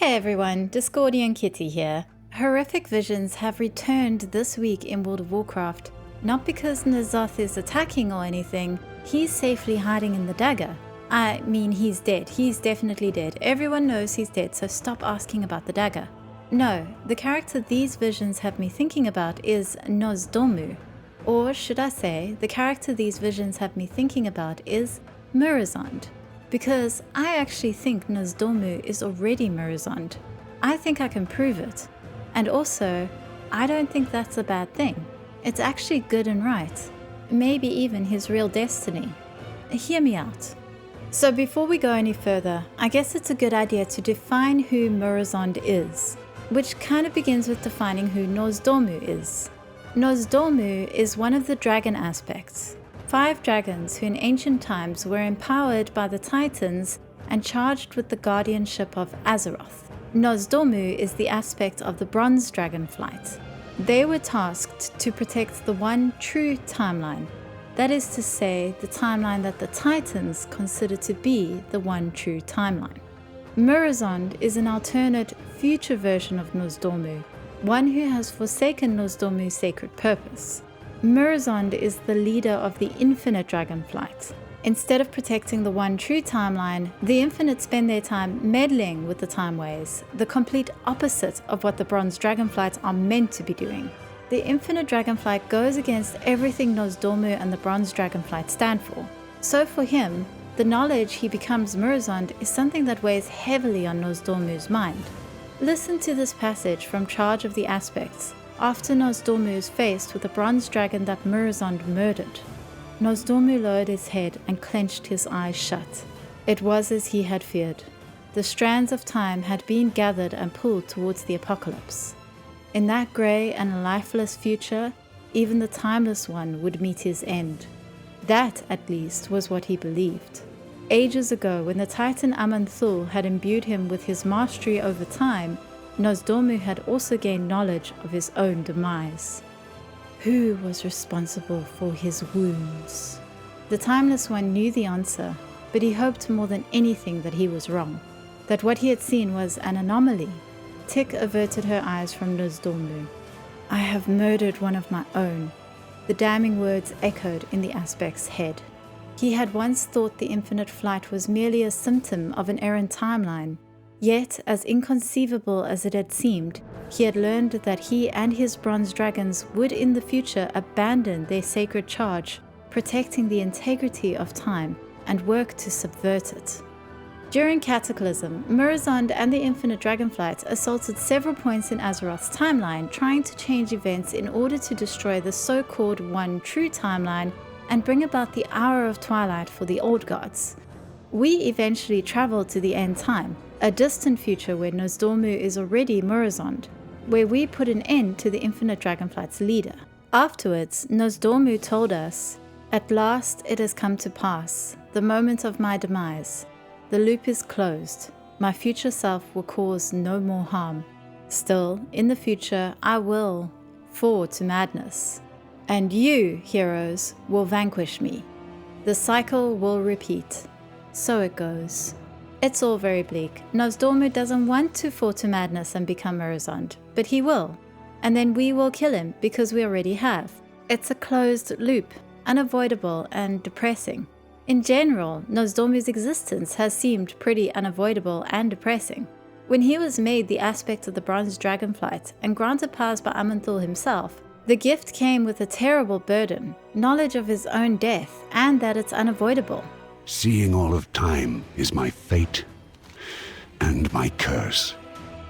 Hey everyone, Discordian Kitty here. Horrific visions have returned this week in World of Warcraft. Not because N'Zoth is attacking or anything, he's safely hiding in the dagger. I mean, he's dead. He's definitely dead. Everyone knows he's dead, so stop asking about the dagger. No, the character these visions have me thinking about is Nozdormu. Or should I say, the character these visions have me thinking about is Murozond. Because I actually think Nozdormu is already Murozond. I think I can prove it. And also, I don't think that's a bad thing. It's actually good and right. Maybe even his real destiny. Hear me out. So before we go any further, I guess it's a good idea to define who Murozond is, which kind of begins with defining who Nozdormu is. Nozdormu is one of the dragon aspects. 5 dragons who in ancient times were empowered by the Titans and charged with the guardianship of Azeroth. Nozdormu is the aspect of the bronze Dragonflight. They were tasked to protect the one true timeline, that is to say, the timeline that the Titans consider to be the one true timeline. Murozond is an alternate future version of Nozdormu, one who has forsaken Nozdormu's sacred purpose. Murozond is the leader of the infinite Dragonflight. Instead of protecting the one true timeline, the Infinite spend their time meddling with the timeways, the complete opposite of what the Bronze Dragonflights are meant to be doing. The Infinite Dragonflight goes against everything Nozdormu and the Bronze Dragonflight stand for. So for him, the knowledge he becomes Murozond is something that weighs heavily on Nozdormu's mind. Listen to this passage from Charge of the Aspects, after Nozdormu is faced with a bronze dragon that Murozond murdered. Nozdormu lowered his head and clenched his eyes shut. It was as he had feared. The strands of time had been gathered and pulled towards the apocalypse. In that grey and lifeless future, even the Timeless One would meet his end. That, at least, was what he believed. Ages ago, when the Titan Aman'Thul had imbued him with his mastery over time, Nozdormu had also gained knowledge of his own demise. Who was responsible for his wounds? The Timeless One knew the answer, but he hoped more than anything that he was wrong, that what he had seen was an anomaly. Tik averted her eyes from Nozdormu. I have murdered one of my own. The damning words echoed in the Aspect's head. He had once thought the infinite flight was merely a symptom of an errant timeline. Yet, as inconceivable as it had seemed, he had learned that he and his bronze dragons would in the future abandon their sacred charge, protecting the integrity of time, and work to subvert it. During Cataclysm, Murozond and the Infinite Dragonflight assaulted several points in Azeroth's timeline, trying to change events in order to destroy the so-called one true timeline and bring about the Hour of Twilight for the Old Gods. We eventually traveled to the End Time, a distant future where Nozdormu is already Murozond, where we put an end to the Infinite Dragonflight's leader. Afterwards, Nozdormu told us, "At last it has come to pass, the moment of my demise. The loop is closed. My future self will cause no more harm. Still, in the future, I will fall to madness. And you, heroes, will vanquish me. The cycle will repeat. So it goes." It's all very bleak. Nozdormu doesn't want to fall to madness and become Murozond, but he will. And then we will kill him because we already have. It's a closed loop, unavoidable and depressing. In general, Nozdormu's existence has seemed pretty unavoidable and depressing. When he was made the aspect of the Bronze Dragonflight and granted powers by Aman'Thul himself, the gift came with a terrible burden, knowledge of his own death and that it's unavoidable. Seeing all of time is my fate and my curse.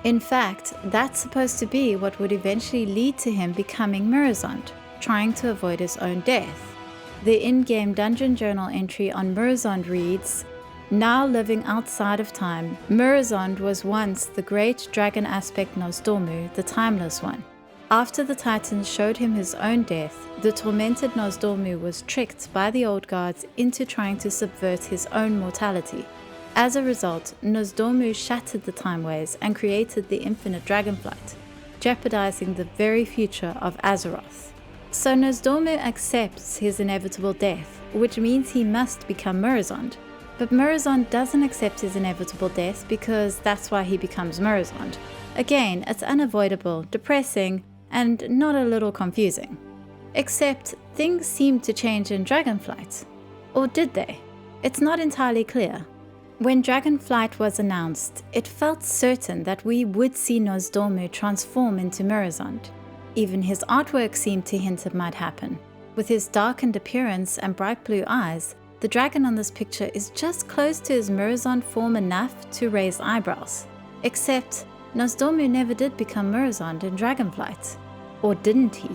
In fact, that's supposed to be what would eventually lead to him becoming Murozond, trying to avoid his own death. The in-game dungeon journal entry on Murozond reads, "Now living outside of time, Murozond was once the great dragon aspect Nozdormu, the Timeless One. After the Titans showed him his own death, the tormented Nozdormu was tricked by the old gods into trying to subvert his own mortality. As a result, Nozdormu shattered the timeways and created the Infinite Dragonflight, jeopardizing the very future of Azeroth. So Nozdormu accepts his inevitable death, which means he must become Murozond. But Murozond doesn't accept his inevitable death because that's why he becomes Murozond. Again, it's unavoidable, depressing, and not a little confusing. Except things seemed to change in Dragonflight. Or did they? It's not entirely clear. When Dragonflight was announced, it felt certain that we would see Nozdormu transform into Murozond. Even his artwork seemed to hint it might happen. With his darkened appearance and bright blue eyes, the dragon on this picture is just close to his Murozond form enough to raise eyebrows. Except, Nozdormu never did become Murozond in Dragonflight. Or didn't he?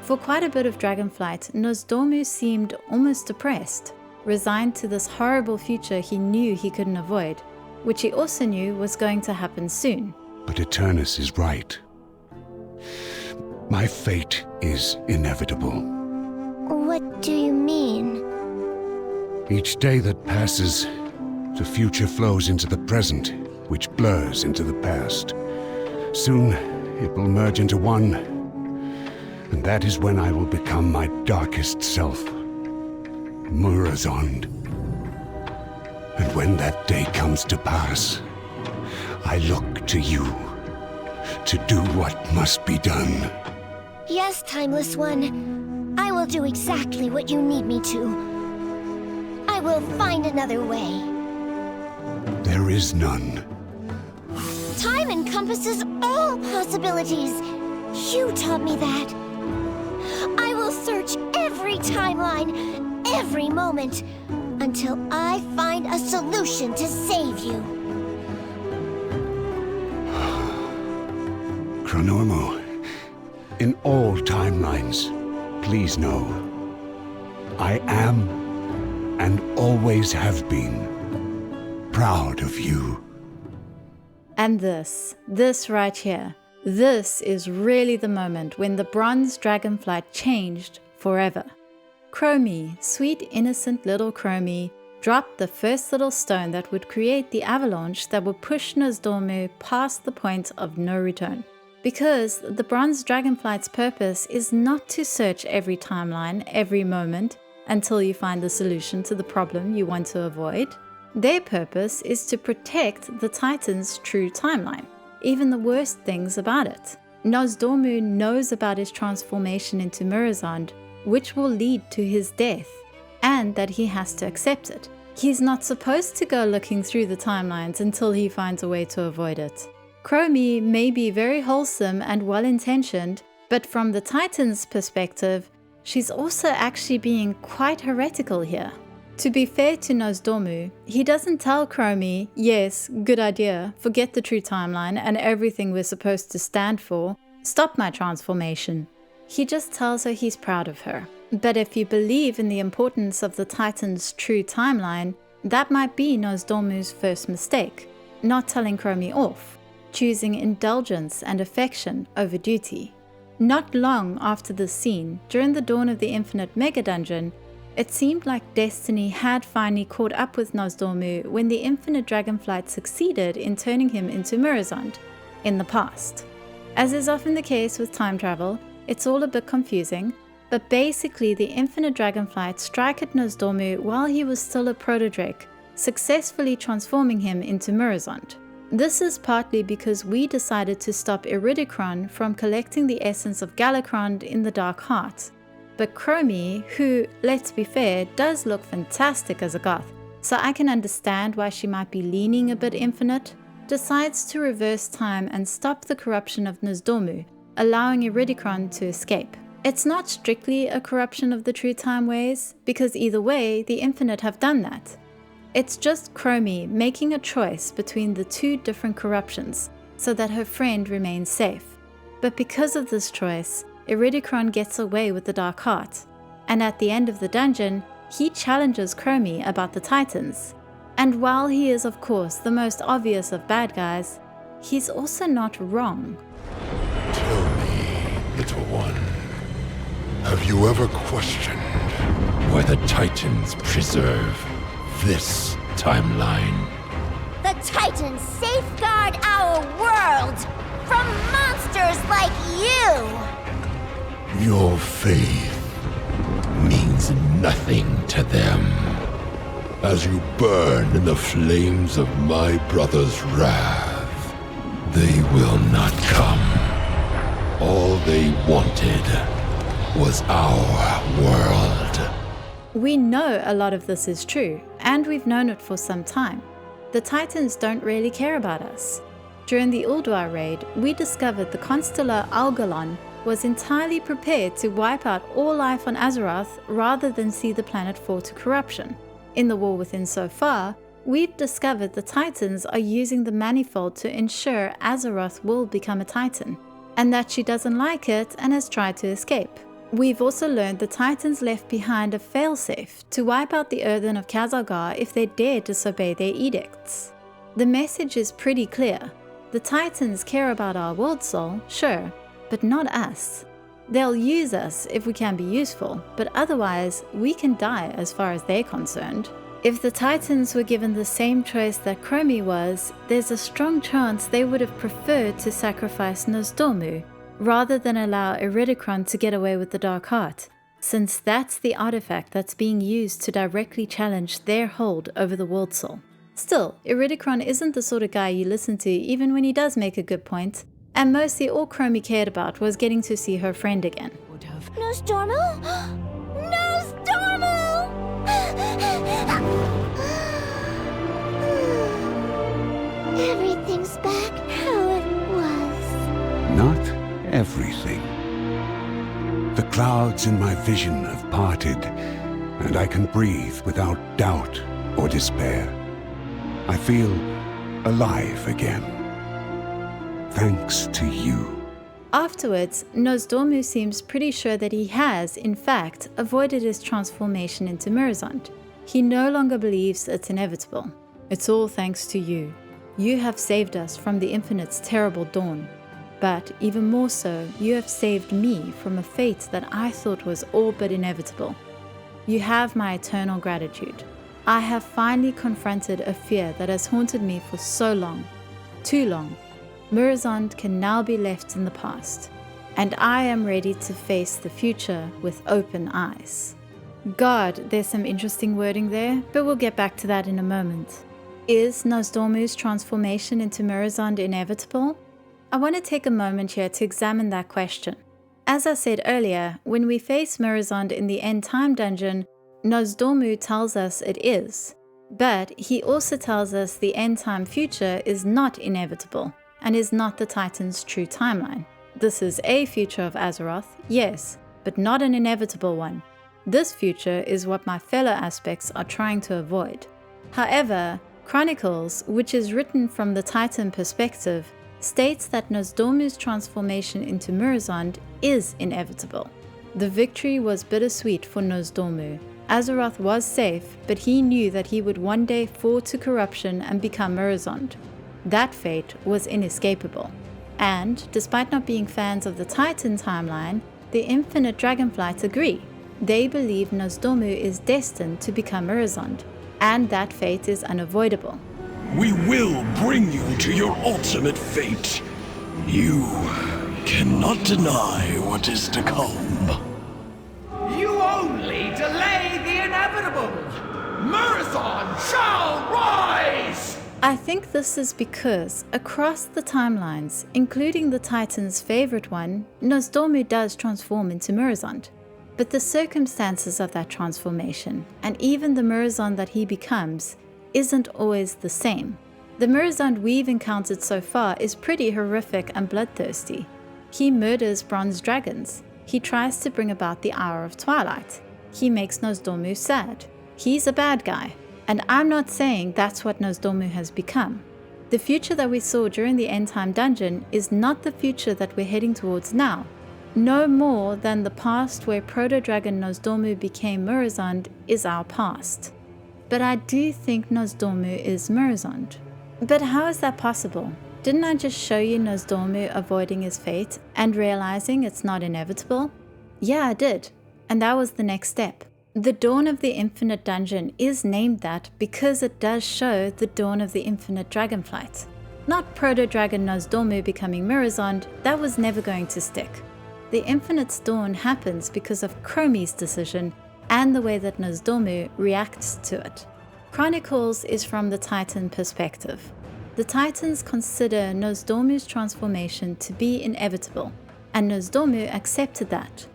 For quite a bit of Dragonflight, Nozdormu seemed almost depressed, resigned to this horrible future he knew he couldn't avoid, which he also knew was going to happen soon. But Eternus is right. My fate is inevitable. What do you mean? Each day that passes, the future flows into the present, which blurs into the past. Soon, it will merge into one, and that is when I will become my darkest self, Murozond. And when that day comes to pass, I look to you to do what must be done. Yes, Timeless One. I will do exactly what you need me to. I will find another way. There is none. Time encompasses all possibilities. You taught me that. I will search every timeline, every moment, until I find a solution to save you. Chronormo, in all timelines, please know, I am and always have been proud of you. And this right here, this is really the moment when the bronze Dragonflight changed forever. Chromie, sweet innocent little Chromie, dropped the first little stone that would create the avalanche that would push Nozdormu past the point of no return. Because the bronze Dragonflight's purpose is not to search every timeline, every moment, until you find the solution to the problem you want to avoid. Their purpose is to protect the Titan's true timeline, even the worst things about it. Nozdormu knows about his transformation into Murozond, which will lead to his death, and that he has to accept it. He's not supposed to go looking through the timelines until he finds a way to avoid it. Chromie may be very wholesome and well-intentioned, but from the Titan's perspective, she's also actually being quite heretical here. To be fair to Nozdormu, he doesn't tell Chromie, yes, good idea, forget the true timeline and everything we're supposed to stand for, stop my transformation. He just tells her he's proud of her. But if you believe in the importance of the Titan's true timeline, that might be Nozdormu's first mistake, not telling Chromie off, choosing indulgence and affection over duty. Not long after this scene, during the dawn of the Infinite Mega Dungeon, it seemed like destiny had finally caught up with Nozdormu when the Infinite Dragonflight succeeded in turning him into Murozond in the past. As is often the case with time travel, it's all a bit confusing, but basically the Infinite Dragonflight struck at Nozdormu while he was still a protodrake, successfully transforming him into Murozond. This is partly because we decided to stop Iridikron from collecting the essence of Galakrond in the Dark Heart. But Chromie, who, let's be fair, does look fantastic as a goth, so I can understand why she might be leaning a bit infinite, decides to reverse time and stop the corruption of Nozdormu, allowing Iridikron to escape. It's not strictly a corruption of the true time ways, because either way, the Infinite have done that. It's just Chromie making a choice between the two different corruptions, so that her friend remains safe. But because of this choice, Iridikron gets away with the Dark Heart, and at the end of the dungeon, he challenges Chromie about the Titans. And while he is of course the most obvious of bad guys, he's also not wrong. Tell me, little one, have you ever questioned why the Titans preserve this timeline? The Titans safeguard our world from monsters like you! Your faith means nothing to them. as you burn in the flames of my brother's wrath. They will not come. All they wanted was our world. We know a lot of this is true, and we've known it for some time. The Titans don't really care about us. During the Ulduar raid, we discovered the constellar Algalon was entirely prepared to wipe out all life on Azeroth rather than see the planet fall to corruption. In the War Within so far, we've discovered the Titans are using the Manifold to ensure Azeroth will become a Titan, and that she doesn't like it and has tried to escape. We've also learned the Titans left behind a failsafe to wipe out the Earthen of Khazar if they dare disobey their edicts. The message is pretty clear. The Titans care about our world soul, sure, but not us. They'll use us if we can be useful, but otherwise we can die as far as they're concerned. If the Titans were given the same choice that Chromie was, there's a strong chance they would have preferred to sacrifice Nozdormu, rather than allow Iridikron to get away with the Dark Heart, since that's the artifact that's being used to directly challenge their hold over the World Soul. Still, Iridikron isn't the sort of guy you listen to even when he does make a good point, and mostly all Chromie cared about was getting to see her friend again. Nozdormu? Nozdormu! Everything's back how it was. Not everything. The clouds in my vision have parted, and I can breathe without doubt or despair. I feel alive again. Thanks to you. Afterwards, Nozdormu seems pretty sure that he has, in fact, avoided his transformation into Murozond. He no longer believes it's inevitable. It's all thanks to you. You have saved us from the Infinite's terrible dawn. But even more so, you have saved me from a fate that I thought was all but inevitable. You have my eternal gratitude. I have finally confronted a fear that has haunted me for so long. Too long. Murozond can now be left in the past, and I am ready to face the future with open eyes. God, there's some interesting wording there, but we'll get back to that in a moment. Is Nozdormu's transformation into Murozond inevitable? I want to take a moment here to examine that question. As I said earlier, when we face Murozond in the End Time dungeon, Nozdormu tells us it is. But he also tells us the End Time future is not inevitable, and is not the Titan's true timeline. This is a future of Azeroth, yes, but not an inevitable one. This future is what my fellow aspects are trying to avoid. However, Chronicles, which is written from the Titan perspective, states that Nozdormu's transformation into Murozond is inevitable. The victory was bittersweet for Nozdormu. Azeroth was safe, but he knew that he would one day fall to corruption and become Murozond. That fate was inescapable. And, despite not being fans of the Titan timeline, the Infinite Dragonflight agree. They believe Nozdormu is destined to become Murozond, and that fate is unavoidable. We will bring you to your ultimate fate. You cannot deny what is to come. You only delay the inevitable! Murozond shall rise! I think this is because, across the timelines, including the Titan's favorite one, Nozdormu does transform into Murozond. But the circumstances of that transformation, and even the Murozond that he becomes, isn't always the same. The Murozond we've encountered so far is pretty horrific and bloodthirsty. He murders bronze dragons. He tries to bring about the Hour of Twilight. He makes Nozdormu sad. He's a bad guy. And I'm not saying that's what Nozdormu has become. The future that we saw during the End Time dungeon is not the future that we're heading towards now. No more than the past where Proto-Dragon Nozdormu became Murozond is our past. But I do think Nozdormu is Murozond. But how is that possible? Didn't I just show you Nozdormu avoiding his fate and realizing it's not inevitable? Yeah, I did. And that was the next step. The Dawn of the Infinite Dungeon is named that because it does show the dawn of the Infinite Dragonflight. Not Proto-Dragon Nozdormu becoming Murozond, that was never going to stick. The Infinite's dawn happens because of Chromie's decision and the way that Nozdormu reacts to it. Chronicles is from the Titan perspective. The Titans consider Nozdormu's transformation to be inevitable, and Nozdormu accepted that.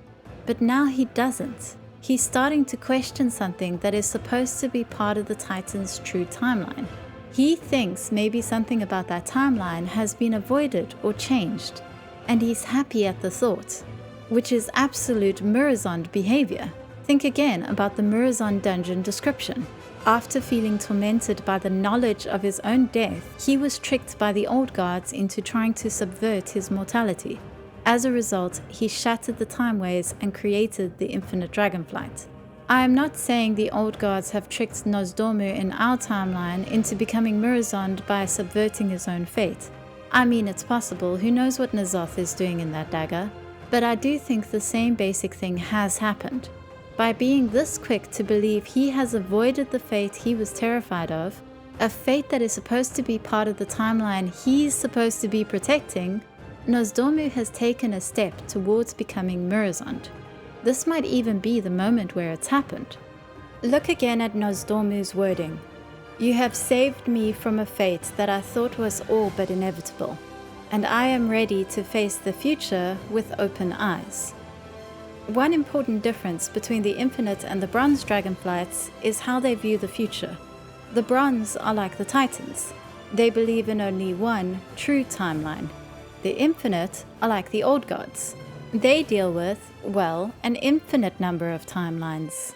But now he doesn't. He's starting to question something that is supposed to be part of the Titan's true timeline. He thinks maybe something about that timeline has been avoided or changed, and he's happy at the thought, which is absolute Murozond behavior. Think again about the Murozond dungeon description. After feeling tormented by the knowledge of his own death, he was tricked by the old guards into trying to subvert his mortality. As a result, he shattered the time ways and created the infinite Dragonflight. I am not saying the old gods have tricked Nozdormu in our timeline into becoming Murozond by subverting his own fate. I mean, it's possible, who knows what N'Zoth is doing in that dagger, but I do think the same basic thing has happened. By being this quick to believe he has avoided the fate he was terrified of, a fate that is supposed to be part of the timeline he's supposed to be protecting, Nozdormu has taken a step towards becoming Murozond. This might even be the moment where it's happened. Look again at Nozdormu's wording. You have saved me from a fate that I thought was all but inevitable, and I am ready to face the future with open eyes. One important difference between the Infinite and the Bronze Dragonflights is how they view the future. The Bronze are like the Titans. They believe in only one true timeline. The Infinite are like the Old Gods. They deal with, well, an infinite number of timelines.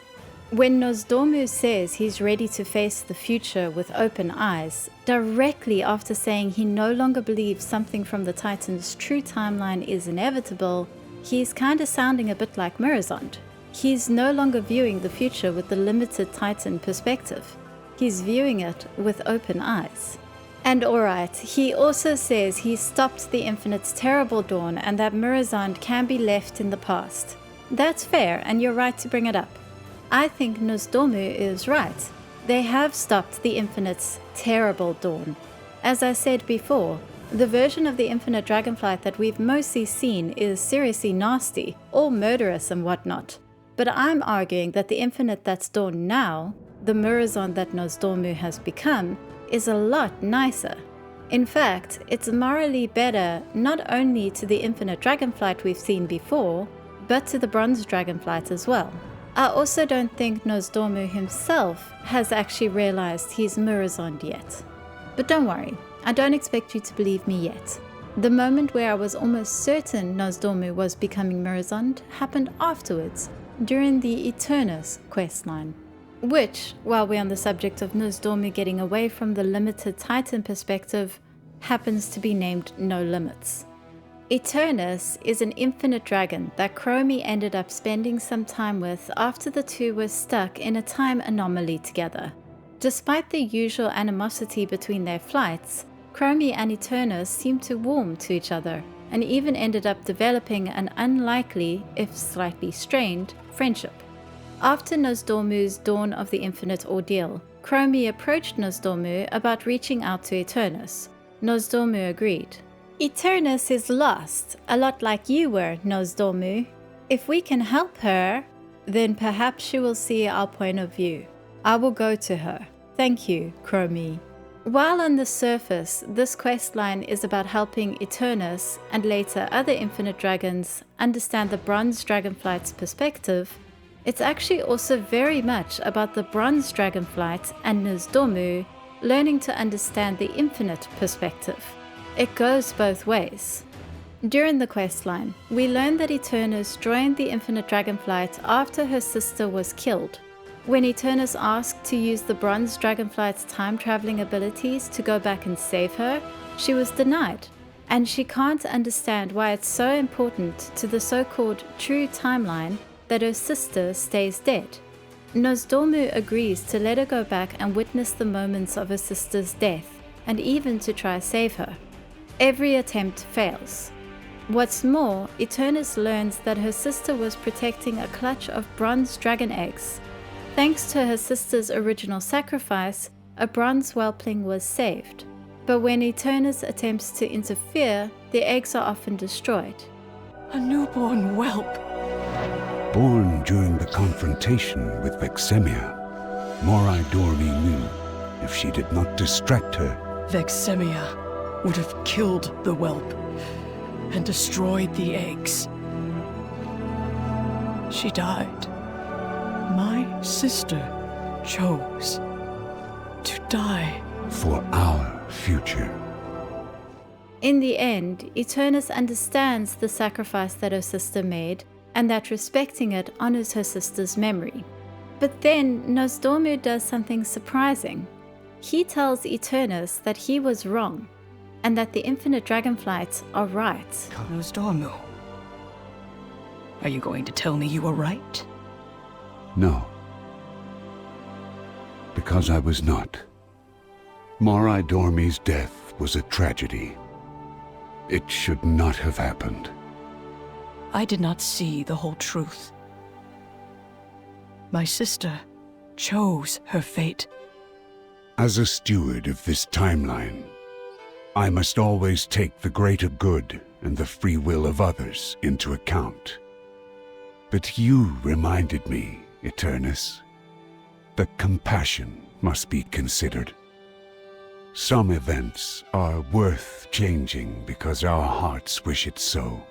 When Nozdormu says he's ready to face the future with open eyes, directly after saying he no longer believes something from the Titan's true timeline is inevitable, he's kinda sounding a bit like Murozond. He's no longer viewing the future with the limited Titan perspective. He's viewing it with open eyes. And alright, he also says he's stopped the Infinite's terrible dawn and that Murozond can be left in the past. That's fair, and you're right to bring it up. I think Nozdormu is right. They have stopped the Infinite's terrible dawn. As I said before, the version of the Infinite Dragonflight that we've mostly seen is seriously nasty, all murderous and whatnot. But I'm arguing that the Infinite that's dawned now, the Murozond that Nozdormu has become, is a lot nicer. In fact, it's morally better not only to the Infinite Dragonflight we've seen before, but to the Bronze Dragonflight as well. I also don't think Nozdormu himself has actually realized he's Murozond yet. But don't worry, I don't expect you to believe me yet. The moment where I was almost certain Nozdormu was becoming Murozond happened afterwards, during the Eternus questline. Which, while we're on the subject of Nozdormu getting away from the limited Titan perspective, happens to be named No Limits. Eternus is an infinite dragon that Chromie ended up spending some time with after the two were stuck in a time anomaly together. Despite the usual animosity between their flights, Chromie and Eternus seemed to warm to each other, and even ended up developing an unlikely, if slightly strained, friendship. After Nozdormu's Dawn of the Infinite ordeal, Chromie approached Nozdormu about reaching out to Eternus. Nozdormu agreed. Eternus is lost, a lot like you were, Nozdormu. If we can help her, then perhaps she will see our point of view. I will go to her. Thank you, Chromie. While on the surface, this questline is about helping Eternus and later other infinite dragons understand the Bronze Dragonflight's perspective, it's actually also very much about the Bronze Dragonflight and Nozdormu learning to understand the infinite perspective. It goes both ways. During the questline, we learn that Eternus joined the Infinite Dragonflight after her sister was killed. When Eternus asked to use the Bronze Dragonflight's time-traveling abilities to go back and save her, she was denied, and she can't understand why it's so important to the so-called true timeline that her sister stays dead. Nozdormu agrees to let her go back and witness the moments of her sister's death, and even to try to save her. Every attempt fails. What's more, Eternus learns that her sister was protecting a clutch of bronze dragon eggs. Thanks to her sister's original sacrifice, a bronze whelpling was saved. But when Eternus attempts to interfere, the eggs are often destroyed. A newborn whelp. Born during the confrontation with Vexemia. Nozdormu knew if she did not distract her. Vexemia would have killed the whelp and destroyed the eggs. She died. My sister chose to die. For our future. In the end, Eternus understands the sacrifice that her sister made, and that respecting it honors her sister's memory. But then Nozdormu does something surprising. He tells Eternus that he was wrong, and that the infinite dragonflights are right. Nozdormu, are you going to tell me you were right? No. Because I was not. Nozdormu's death was a tragedy. It should not have happened. I did not see the whole truth. My sister chose her fate. As a steward of this timeline, I must always take the greater good and the free will of others into account. But you reminded me, Eternus, that compassion must be considered. Some events are worth changing because our hearts wish it so.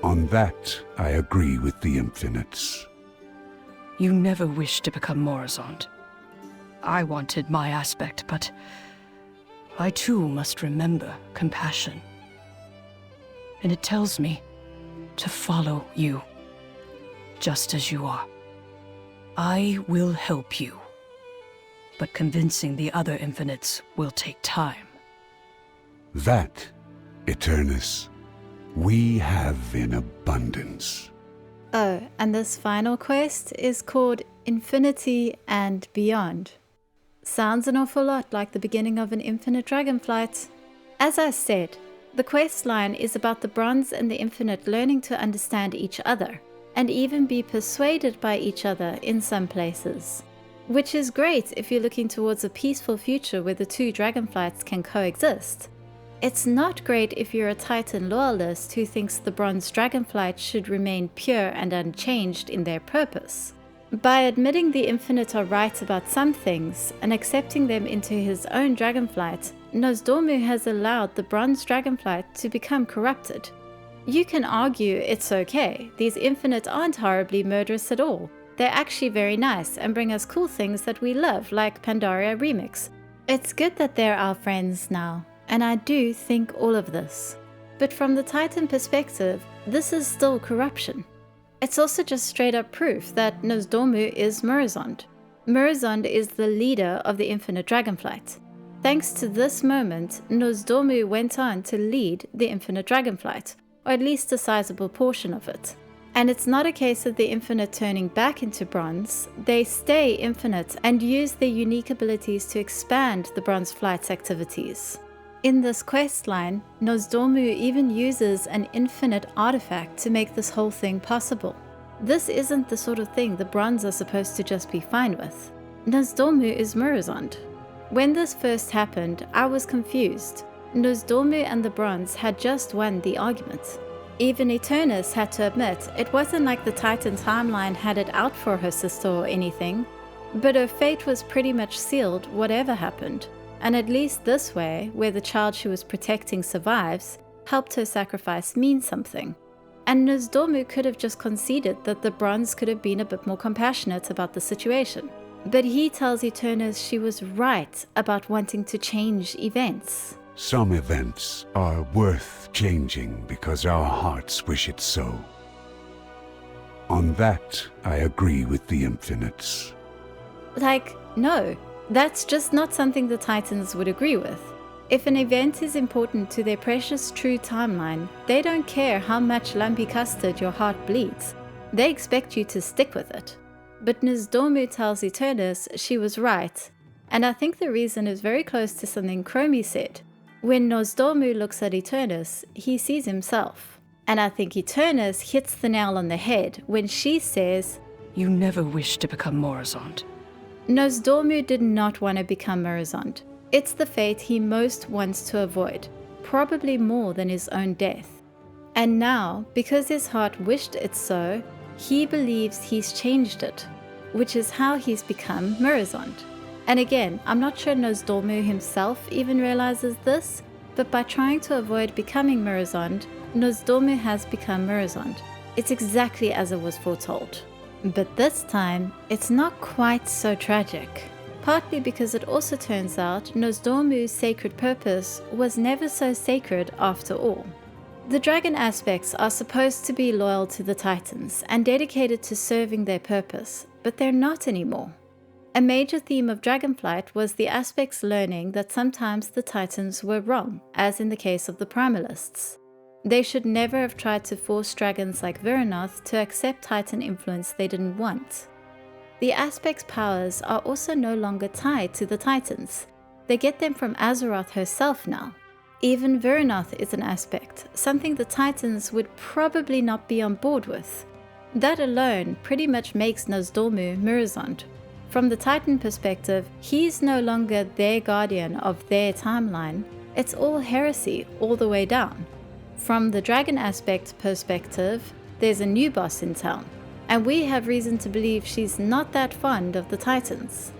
On that, I agree with the Infinites. You never wished to become Murozond. I wanted my aspect, but I too must remember compassion. And it tells me to follow you, just as you are. I will help you, but convincing the other Infinites will take time. That, Eternus, we have in abundance. Oh, and this final quest is called Infinity and Beyond. Sounds an awful lot like the beginning of an infinite dragonflight. As I said, the quest line is about the Bronze and the Infinite learning to understand each other, and even be persuaded by each other in some places. Which is great if you're looking towards a peaceful future where the two dragonflights can coexist. It's not great if you're a Titan loyalist who thinks the Bronze Dragonflight should remain pure and unchanged in their purpose. By admitting the Infinite are right about some things and accepting them into his own Dragonflight, Nozdormu has allowed the Bronze Dragonflight to become corrupted. You can argue it's okay, these Infinite aren't horribly murderous at all. They're actually very nice and bring us cool things that we love, like Pandaria Remix. It's good that they're our friends now. And I do think all of this. But from the Titan perspective, this is still corruption. It's also just straight up proof that Nozdormu is Murozond. Murozond is the leader of the Infinite Dragonflight. Thanks to this moment, Nozdormu went on to lead the Infinite Dragonflight, or at least a sizable portion of it. And it's not a case of the Infinite turning back into Bronze. They stay Infinite and use their unique abilities to expand the Bronze Flight's activities. In this quest line, Nozdormu even uses an infinite artifact to make this whole thing possible. This isn't the sort of thing the Bronze are supposed to just be fine with. Nozdormu is Murozond. When this first happened, I was confused. Nozdormu and the Bronze had just won the argument. Even Eternus had to admit it wasn't like the Titan timeline had it out for her sister or anything, but her fate was pretty much sealed whatever happened. And at least this way, where the child she was protecting survives, helped her sacrifice mean something. And Nozdormu could have just conceded that the Bronze could have been a bit more compassionate about the situation. But he tells Eternus she was right about wanting to change events. Some events are worth changing because our hearts wish it so. On that, I agree with the Infinites. Like, no. That's just not something the Titans would agree with. If an event is important to their precious true timeline, they don't care how much lumpy custard your heart bleeds. They expect you to stick with it. But Nozdormu tells Eternus she was right, and I think the reason is very close to something Chromie said. When Nozdormu looks at Eternus, he sees himself. And I think Eternus hits the nail on the head when she says, You never wished to become Murozond. Nozdormu did not want to become Murozond. It's the fate he most wants to avoid, probably more than his own death. And now, because his heart wished it so, he believes he's changed it. which is how he's become Murozond. And again, I'm not sure Nozdormu himself even realizes this, but by trying to avoid becoming Murozond, Nozdormu has become Murozond. It's exactly as it was foretold. But this time, it's not quite so tragic. Partly because it also turns out Nozdormu's sacred purpose was never so sacred after all. The dragon aspects are supposed to be loyal to the Titans and dedicated to serving their purpose, but they're not anymore. A major theme of Dragonflight was the aspects learning that sometimes the Titans were wrong, as in the case of the Primalists. They should never have tried to force dragons like Verinoth to accept Titan influence they didn't want. The aspects' powers are also no longer tied to the Titans. They get them from Azeroth herself now. Even Verinoth is an aspect, something the Titans would probably not be on board with. That alone pretty much makes Nozdormu Murozond. From the Titan perspective, he's no longer their guardian of their timeline. It's all heresy all the way down. From the dragon aspect perspective, there's a new boss in town, and we have reason to believe she's not that fond of the Titans.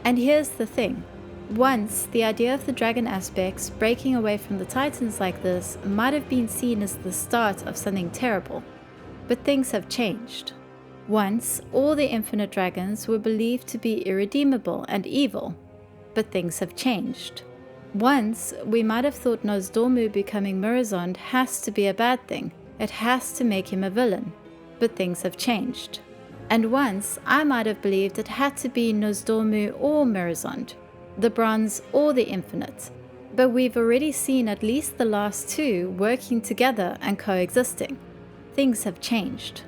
And here's the thing. Once, the idea of the dragon aspects breaking away from the Titans like this might have been seen as the start of something terrible. But things have changed. Once, all the infinite dragons were believed to be irredeemable and evil, but things have changed. Once, we might have thought Nozdormu becoming Murozond has to be a bad thing, it has to make him a villain, but things have changed. And once, I might have believed it had to be Nozdormu or Murozond, the bronze or the infinite, but we've already seen at least the last two working together and coexisting. Things have changed.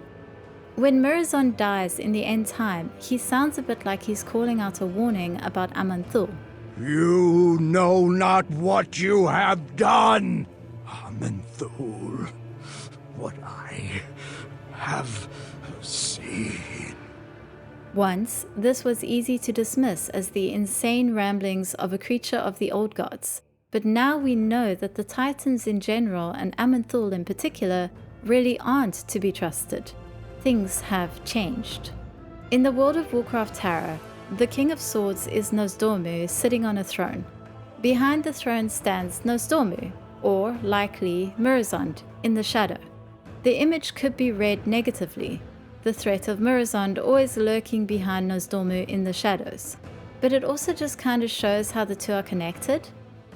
When Murozond dies in the end time, he sounds a bit like he's calling out a warning about Aman'Thul. You know not what you have done, Aman'Thul. What I have seen. Once, this was easy to dismiss as the insane ramblings of a creature of the old gods, but now we know that the Titans in general and Aman'Thul in particular really aren't to be trusted. Things have changed. In the World of Warcraft Terra, the King of Swords is Nozdormu sitting on a throne. Behind the throne stands Nozdormu, or likely Murozond, in the shadow. The image could be read negatively, the threat of Murozond always lurking behind Nozdormu in the shadows. But it also just kind of shows how the two are connected.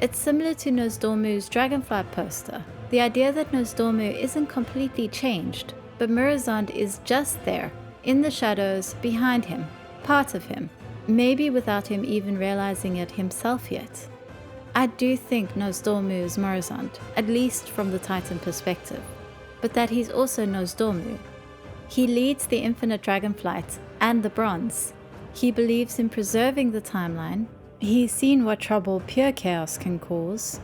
It's similar to Nozdormu's Dragonflight poster, the idea that Nozdormu isn't completely changed, but Murozond is just there, in the shadows, behind him, part of him, maybe without him even realizing it himself yet. I do think Nozdormu is Murozond, at least from the Titan perspective, but that he's also Nozdormu. He leads the infinite Dragonflight and the Bronze. He believes in preserving the timeline. He's seen what trouble pure chaos can cause,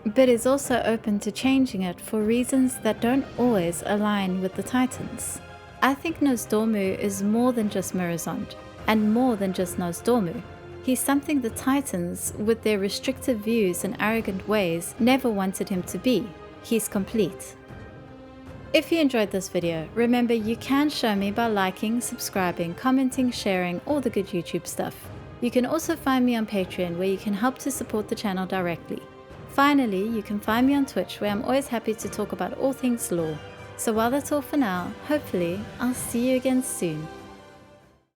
but is also open to changing it for reasons that don't always align with the Titans. I think Nozdormu is more than just Murozond, and more than just Nozdormu. He's something the Titans, with their restrictive views and arrogant ways, never wanted him to be. He's complete. If you enjoyed this video, remember you can show me by liking, subscribing, commenting, sharing, all the good YouTube stuff. You can also find me on Patreon, where you can help to support the channel directly. Finally, you can find me on Twitch, where I'm always happy to talk about all things lore. So while that's all for now, hopefully I'll see you again soon.